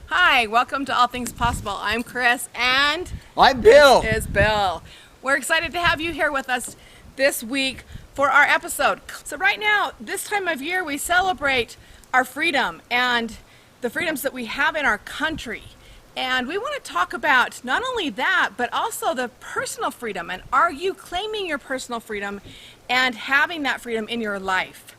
Hi, welcome to All Things Possible. I'm Kris, and I'm Bill. this is Bill. We're excited to have you here with us this week for our episode. So right now, this time of year, we celebrate our freedom and the freedoms that we have in our country. And we want to talk about not only that, but also the personal freedom. And are you claiming your personal freedom and having that freedom in your life?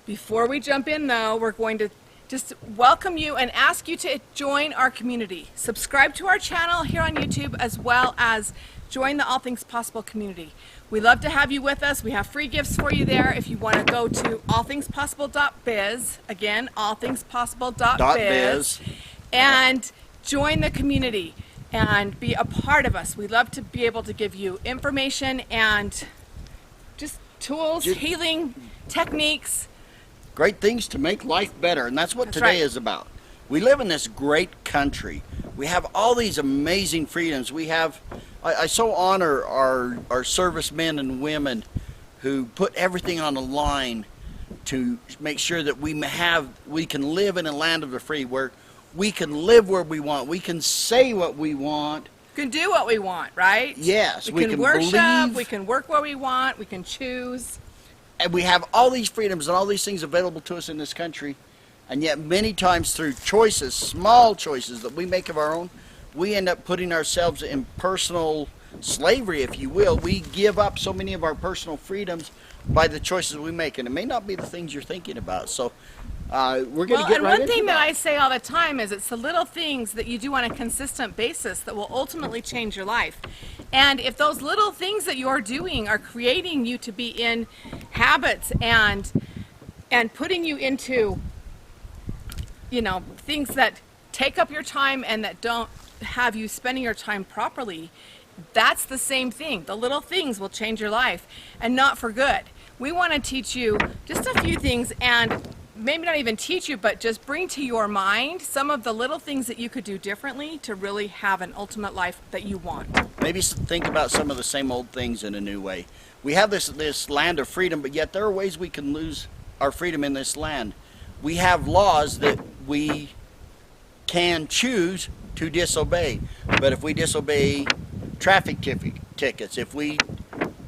Before we jump in, though, we're going to just welcome you and ask you to join our community. Subscribe to our channel here on YouTube, as well as join the All Things Possible community. We love to have you with us. We have free gifts for you there. If you want to go to allthingspossible.biz, again, allthingspossible.biz, and join the community and be a part of us. We love to be able to give you information and just tools, healing techniques. Great things to make life better, and that's what today is about. We live in this great country. We have all these amazing freedoms. We have, I so honor our servicemen and women who put everything on the line to make sure that we can live in a land of the free, where we can live where we want, we can say what we want. We can do what we want, right? Yes, we can worship, believe. We can work where we want, we can choose. And we have all these freedoms and all these things available to us in this country, and yet many times through choices, small choices that we make of our own, we end up putting ourselves in personal slavery, if you will. We give up so many of our personal freedoms by the choices we make, and it may not be the things you're thinking about. So we're going to get right into one thing that I say all the time is it's the little things that you do on a consistent basis that will ultimately change your life. And if those little things that you're doing are creating you to be in habits and putting you into, things that take up your time and that don't have you spending your time properly, that's the same thing. The little things will change your life, and not for good. We want to teach you just a few things, and maybe not even teach you, but just bring to your mind some of the little things that you could do differently to really have an ultimate life that you want. Maybe think about some of the same old things in a new way. We have this land of freedom, but yet there are ways we can lose our freedom in this land. We have laws that we can choose to disobey, but if we disobey traffic tickets, if we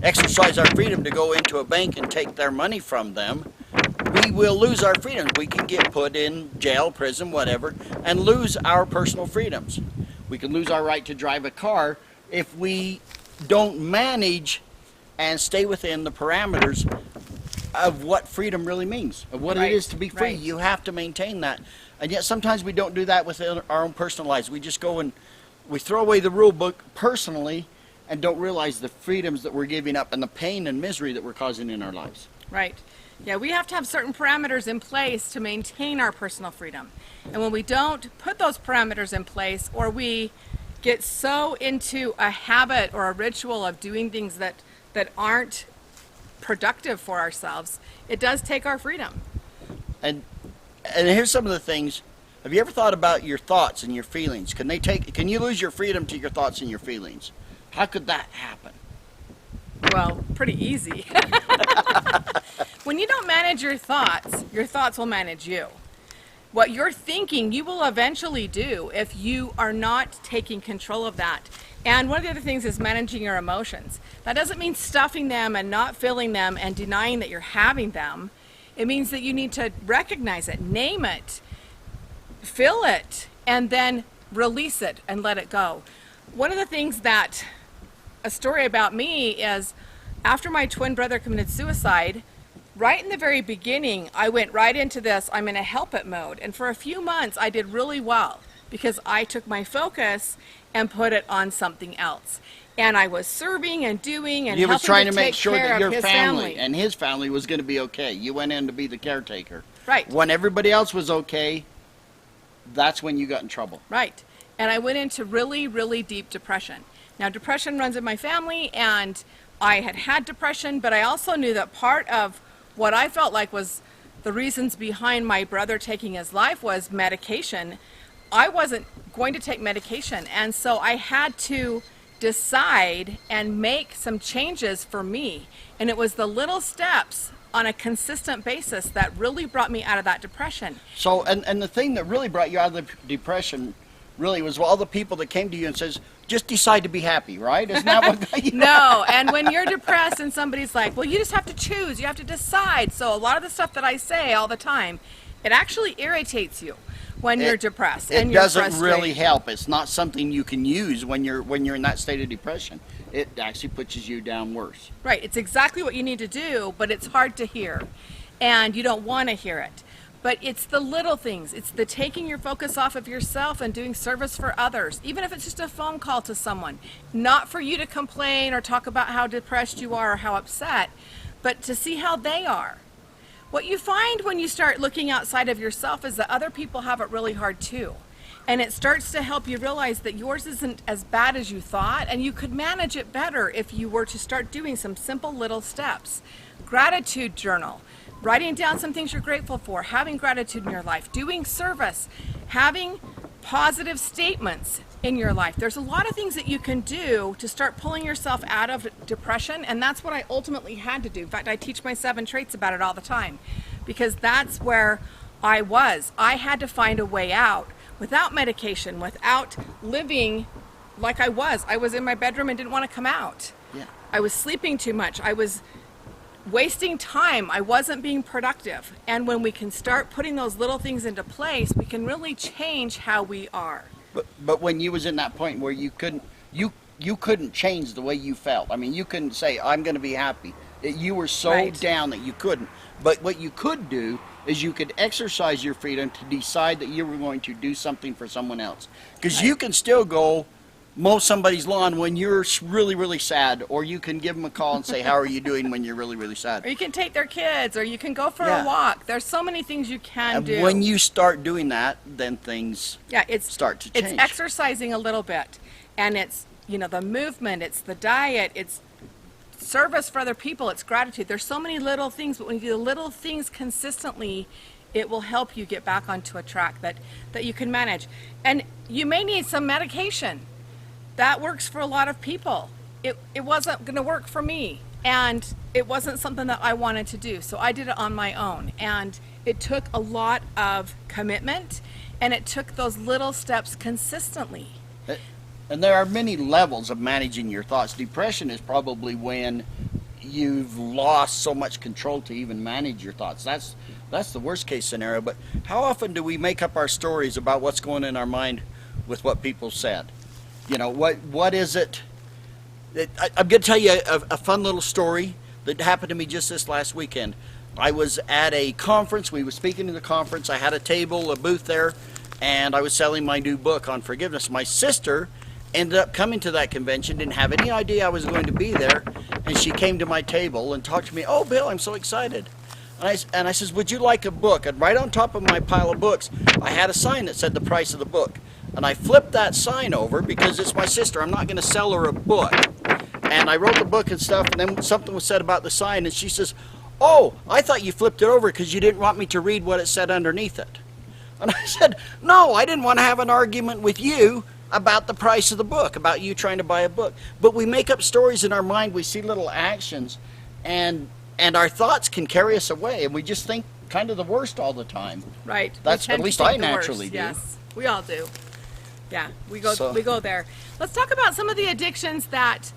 exercise our freedom to go into a bank and take their money from them, we will lose our freedoms. We can get put in jail, prison, whatever, and lose our personal freedoms. We can lose our right to drive a car if we don't manage and stay within the parameters of what freedom really means, of what it is to be free. You have to maintain that. And yet sometimes we don't do that within our own personal lives. We just go and we throw away the rule book personally and don't realize the freedoms that we're giving up and the pain and misery that we're causing in our lives. Right. Yeah, we have to have certain parameters in place to maintain our personal freedom. And when we don't put those parameters in place, or we get so into a habit or a ritual of doing things that aren't productive for ourselves, it does take our freedom. And here's some of the things. Have you ever thought about your thoughts and your feelings? Can you lose your freedom to your thoughts and your feelings? How could that happen? Well, pretty easy. When you don't manage your thoughts will manage you. What you're thinking, you will eventually do if you are not taking control of that. And one of the other things is managing your emotions. That doesn't mean stuffing them and not feeling them and denying that you're having them. It means that you need to recognize it, name it, feel it, and then release it and let it go. One of the things that a story about me is, after my twin brother committed suicide, right in the very beginning, I went right into this, I'm in a help it mode. And for a few months, I did really well because I took my focus and put it on something else. And I was serving and doing and you was trying to make take sure care that of your his family and his family was going to be okay. You went in to be the caretaker. Right. When everybody else was okay, that's when you got in trouble. Right. And I went into really, really deep depression. Now, depression runs in my family, and I had depression, but I also knew that part of what I felt like was the reasons behind my brother taking his life was medication. I wasn't going to take medication, and so I had to decide and make some changes for me. And it was the little steps on a consistent basis that really brought me out of that depression. So, and the thing that really brought you out of the depression really was all the people that came to you and says, just decide to be happy, right? Isn't that what? No, and when you're depressed and somebody's like, well, you just have to choose, you have to decide. So a lot of the stuff that I say all the time, it actually irritates you when you're depressed and you're frustrated. It doesn't really help. It's not something you can use when you're in that state of depression. It actually pushes you down worse. Right, it's exactly what you need to do, but it's hard to hear, and you don't want to hear it. But it's the little things. It's the taking your focus off of yourself and doing service for others, even if it's just a phone call to someone. Not for you to complain or talk about how depressed you are or how upset, but to see how they are. What you find when you start looking outside of yourself is that other people have it really hard too. And it starts to help you realize that yours isn't as bad as you thought, and you could manage it better if you were to start doing some simple little steps. Gratitude journal, writing down some things you're grateful for, having gratitude in your life, doing service, having positive statements in your life. There's a lot of things that you can do to start pulling yourself out of depression, and that's what I ultimately had to do. In fact, I teach my 7 traits about it all the time, because that's where I was. I had to find a way out without medication, without living like I was. I was in my bedroom and didn't want to come out. Yeah. I was sleeping too much. I was wasting time. I wasn't being productive. And when we can start putting those little things into place, we can really change how we are. But when you was in that point where you couldn't change the way you felt. I mean, you couldn't say, I'm going to be happy. You were so Right. down that you couldn't. But what you could do is you could exercise your freedom to decide that you were going to do something for someone else. Because Right. you can still go mow somebody's lawn when you're really, really sad, or you can give them a call and say, how are you doing when you're really, really sad? Or you can take their kids, or you can go for Yeah. a walk. There's so many things you can And do. when you start doing that, then things it's start to change. It's exercising a little bit, and it's the movement, it's the diet, it's service for other people, it's gratitude. There's so many little things, but when you do the little things consistently, it will help you get back onto a track that you can manage. And you may need some medication. That works for a lot of people. It wasn't going to work for me, and it wasn't something that I wanted to do, so I did it on my own. And it took a lot of commitment, and it took those little steps consistently. And there are many levels of managing your thoughts. Depression is probably when you've lost so much control to even manage your thoughts. That's the worst case scenario. But how often do we make up our stories about what's going in our mind with what people said? What is it? I'm going to tell you a fun little story that happened to me just this last weekend. I was at a conference. We were speaking at a conference. I had a table, a booth there, and I was selling my new book on forgiveness. My sister ended up coming to that convention, didn't have any idea I was going to be there, and she came to my table and talked to me. Oh, Bill, I'm so excited. And I says, would you like a book? And right on top of my pile of books, I had a sign that said the price of the book. And I flipped that sign over because it's my sister. I'm not going to sell her a book. And I wrote the book and stuff, and then something was said about the sign, and she says, oh, I thought you flipped it over because you didn't want me to read what it said underneath it. And I said, no, I didn't want to have an argument with you about the price of the book, about you trying to buy a book. But we make up stories in our mind, we see little actions, and our thoughts can carry us away, and we just think kind of the worst all the time. Right. That's at least I naturally do. Yes, we all do. Yeah, we go there. Let's talk about some of the addictions that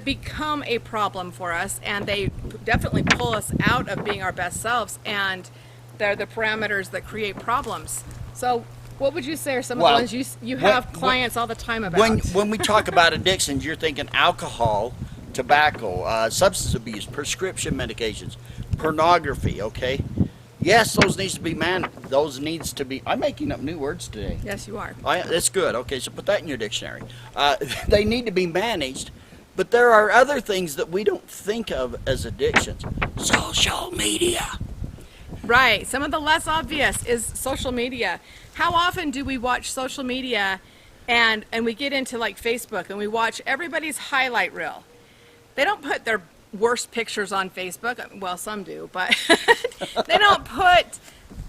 become a problem for us, and they definitely pull us out of being our best selves, and they're the parameters that create problems. So what would you say are some of the ones you have clients all the time about? When we talk about addictions, you're thinking alcohol, tobacco, substance abuse, prescription medications, pornography, okay? Yes, those needs to be, I'm making up new words today. Yes, you are. That's good. Okay, so put that in your dictionary. They need to be managed, but there are other things that we don't think of as addictions. Social media. Right. Some of the less obvious is social media. How often do we watch social media and we get into like Facebook and we watch everybody's highlight reel? They don't put their worst pictures on Facebook. Well, some do, but they don't put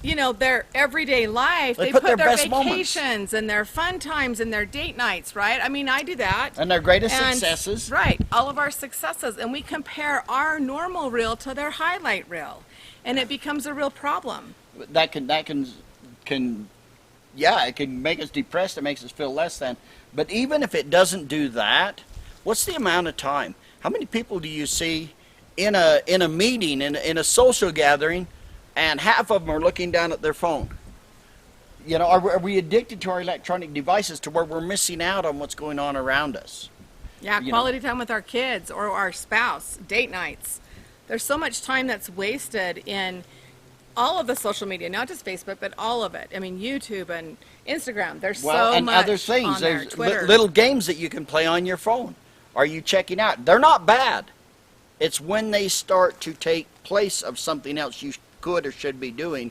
you know, their everyday life. They They put put their their best moments. vacations and their fun times and their date nights, right? I mean, I do that. And their greatest And- successes. Right, all of our successes. And we compare our normal reel to their highlight reel. And it becomes a real problem. That can yeah, it can make us depressed. It makes us feel less than. But even if it doesn't do that, what's the amount of time? How many people do you see in a meeting, in a social gathering, and half of them are looking down at their phone? You know, are we addicted to our electronic devices to where we're missing out on what's going on around us? Yeah, You know. quality time with our kids or our spouse, date nights. There's so much time that's wasted in all of the social media, not just Facebook, but all of it. I mean, YouTube and Instagram. There's Well, so and much other things. on there. There's Twitter. little games that you can play on your phone. Are you checking out? They're not bad. It's when they start to take place of something else you could or should be doing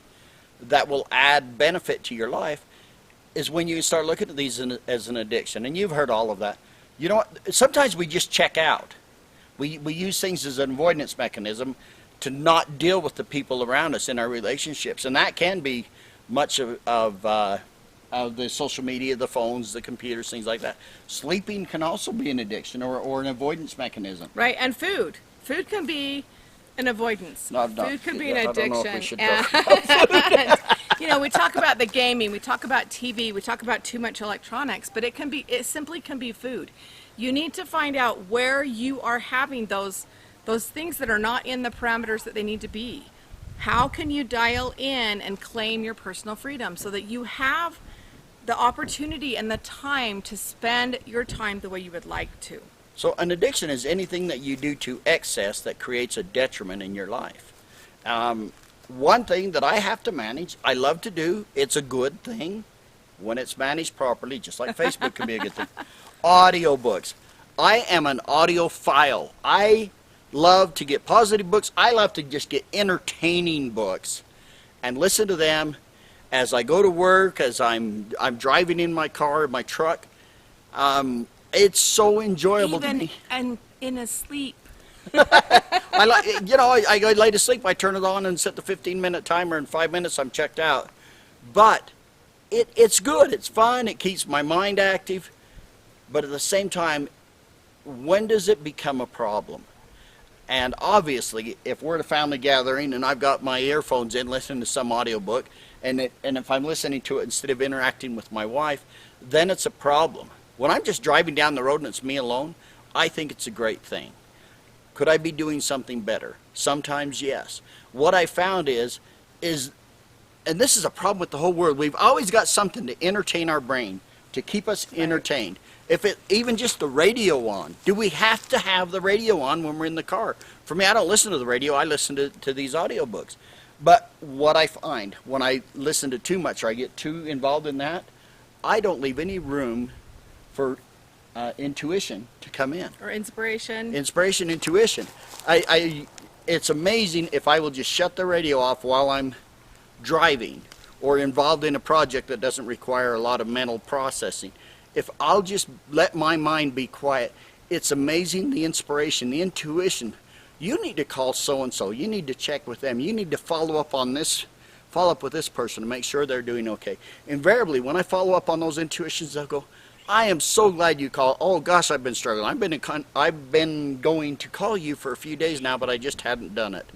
that will add benefit to your life, is when you start looking at these as an addiction. And you've heard all of that. You know what? Sometimes we just check out. We use things as an avoidance mechanism to not deal with the people around us in our relationships. And that can be much of the social media, the phones, the computers, things like that. Sleeping can also be an addiction or an avoidance mechanism. Right, and food. Food can be an avoidance. No, Food could be an I don't addiction. know if we should And, you know, we talk about the gaming, we talk about TV, we talk about too much electronics, but it simply can be food. You need to find out where you are having those things that are not in the parameters that they need to be. How can you dial in and claim your personal freedom so that you have the opportunity and the time to spend your time the way you would like to? So an addiction is anything that you do to excess that creates a detriment in your life. One thing that I have to manage, I love to do, it's a good thing when it's managed properly, just like Facebook can be a good thing. Audiobooks. I am an audiophile. I love to get positive books. I love to just get entertaining books and listen to them as I go to work, as I'm driving in my car, my truck. It's so enjoyable to me. And in a sleep. I like, you know, I go lay to sleep. I turn it on and set the 15-minute timer. In 5 minutes, I'm checked out. But it's good. It's fun. It keeps my mind active. But at the same time, when does it become a problem? And obviously, if we're at a family gathering and I've got my earphones in listening to some audiobook, and if I'm listening to it instead of interacting with my wife, then it's a problem. When I'm just driving down the road and it's me alone, I think it's a great thing. Could I be doing something better? Sometimes, yes. What I found is, and this is a problem with the whole world, we've always got something to entertain our brain, to keep us entertained. If it even just the radio on, do we have to have the radio on when we're in the car? For me, I don't listen to the radio. I listen to these audiobooks. But what I find when I listen to too much or I get too involved in that, I don't leave any room for intuition to come in. Or inspiration. Inspiration, intuition. It's amazing if I will just shut the radio off while I'm driving or involved in a project that doesn't require a lot of mental processing. If I'll just let my mind be quiet, it's amazing the inspiration, the intuition. You need to call so-and-so. You need to check with them. You need to follow up with this person to make sure they're doing okay. Invariably, when I follow up on those intuitions, they'll go, I am so glad you called. Oh gosh, I've been struggling. I've been going to call you for a few days now, but I just hadn't done it.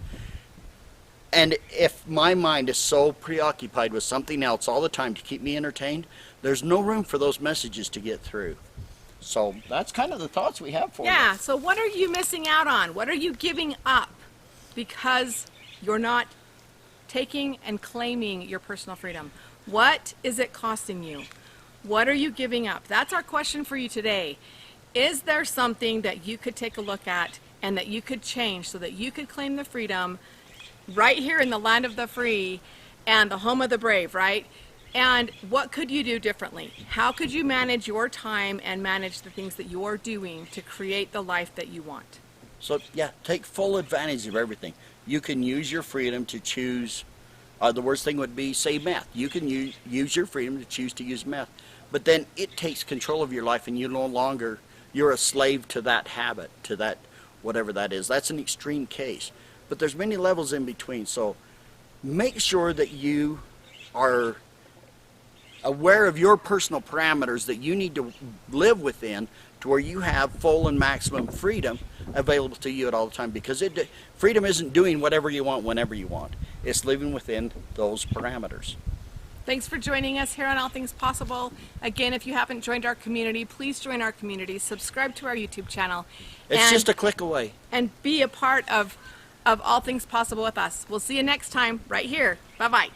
And if my mind is so preoccupied with something else all the time to keep me entertained, there's no room for those messages to get through. So that's kind of the thoughts we have for you. Yeah, so what are you missing out on? What are you giving up because you're not taking and claiming your personal freedom? What is it costing you? What are you giving up? That's our question for you today. Is there something that you could take a look at and that you could change so that you could claim the freedom right here in the land of the free and the home of the brave, right? And what could you do differently? How could you manage your time and manage the things that you're doing to create the life that you want? So yeah, take full advantage of everything. You can use your freedom to choose. The worst thing would be, say, meth. You can use your freedom to choose to use meth. But then it takes control of your life and you're a slave to that habit, to that, whatever that is. That's an extreme case. But there's many levels in between. So make sure that you are aware of your personal parameters that you need to live within, to where you have full and maximum freedom available to you at all the time, because freedom isn't doing whatever you want whenever you want. It's living within those parameters. Thanks for joining us here on All Things Possible. Again, if you haven't joined our community, please join our community. Subscribe to our YouTube channel. It's just a click away. And be a part of All Things Possible with us. We'll see you next time right here. Bye-bye.